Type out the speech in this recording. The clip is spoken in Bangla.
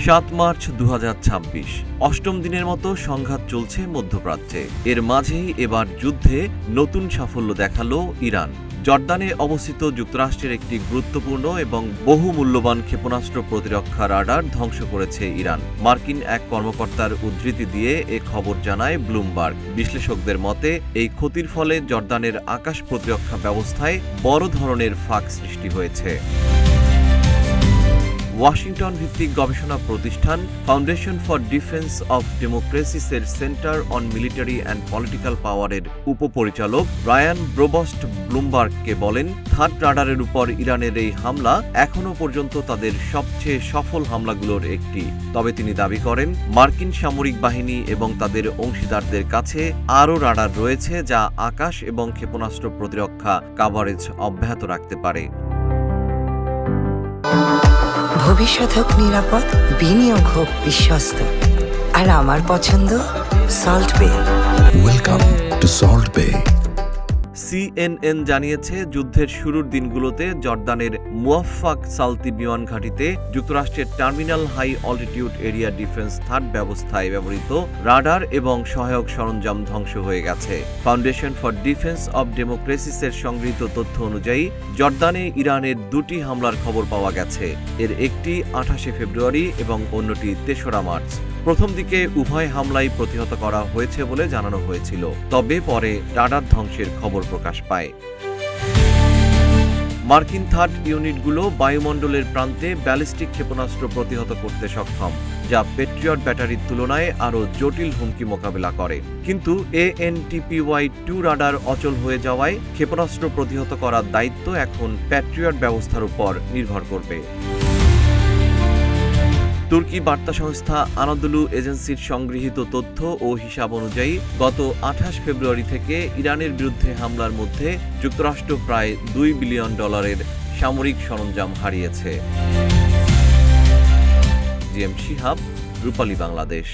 7 মার্চ 2026 অষ্টম দিনের মতো সংঘাত চলছে মধ্যপ্রাচ্যে। এর মাঝেই এবার যুদ্ধে নতুন সাফল্য দেখালো ইরান। জর্দানে অবস্থিত যুক্তরাষ্ট্রের একটি গুরুত্বপূর্ণ এবং বহু মূল্যবান ক্ষেপণাস্ত্র প্রতিরক্ষা রাডার ধ্বংস করেছে ইরান। মার্কিন এক কর্মকর্তার উদ্ধৃতি দিয়ে এ খবর জানায় ব্লুমবার্গ। বিশ্লেষকদের মতে এই ক্ষতির ফলে জর্দানের আকাশ প্রতিরক্ষা ব্যবস্থায় বড় ধরনের ফাঁক সৃষ্টি হয়েছে। ওয়াশিংটন ভিত্তিক গবেষণা প্রতিষ্ঠান ফাউন্ডেশন ফর ডিফেন্স অব ডেমোক্রেসিসের centre on military and political পাওয়ারের উপপরিচালক রায়ান ব্রোবস্ট ব্লুমবার্গকে বলেন, থার্ড রাডারের উপর ইরানের এই হামলা এখনও পর্যন্ত তাদের সবচেয়ে সফল হামলাগুলোর একটি। তবে তিনি দাবি করেন, মার্কিন সামরিক বাহিনী এবং তাদের অংশীদারদের কাছে আরও রাডার রয়েছে যা আকাশ এবং ক্ষেপণাস্ত্র প্রতিরক্ষা কাভারেজ অব্যাহত রাখতে পারে। ভবিষ্যৎ হোক নিরাপদ, বিনিয়োগ হোক বিশ্বস্ত, আর আমার পছন্দ সল্ট বে। ওয়েলকাম টু সল্ট বে। CNN জানিয়েছে, যুদ্ধের শুরুর দিনগুলোতে জর্দানের মুয়াফফাক সালতি বিমান ঘাঁটিতে যুক্তরাষ্ট্রের terminal high altitude area defense THAAD ব্যবস্থায় ব্যবহৃত রাডার এবং সহায়ক সরঞ্জাম ধ্বংস হয়ে গেছে। ফাউন্ডেশন ফর ডিফেন্স অব ডেমোক্রেসিসের সংগৃহীত তথ্য অনুযায়ী জর্দানে ইরানের দুটি হামলার খবর পাওয়া গেছে। এর একটি 28 ফেব্রুয়ারি এবং অন্যটি 3রা মার্চ। প্রথম দিকে উভয় হামলাই প্রতিহত করা হয়েছে বলে জানানো হয়েছিল, তবে পরে রাডার ধ্বংসের খবর প্রকাশ পায়। মার্কিন থার্ড ইউনিটগুলো বায়ুমণ্ডলের প্রান্তে ব্যালিস্টিক ক্ষেপণাস্ত্র প্রতিহত করতে সক্ষম, যা প্যাট্রিয়ট ব্যাটারির তুলনায় আরও জটিল হুমকি মোকাবেলা করে। কিন্তু ANTPY-2 রাডার অচল হয়ে যাওয়ায় ক্ষেপণাস্ত্র প্রতিহত করার দায়িত্ব এখন প্যাট্রিয়ট ব্যবস্থার উপর নির্ভর করবে। তুর্কি বার্তা সংস্থা আনাদোলু এজেন্সির সংগৃহীত তথ্য ও হিসাব অনুযায়ী গত 28 ফেব্রুয়ারি থেকে ইরানের বিরুদ্ধে হামলার মধ্যে যুক্তরাষ্ট্র প্রায় $2 বিলিয়ন সামরিক সরঞ্জাম হারিয়েছে। জিএম শিহাব, রূপালী বাংলাদেশ।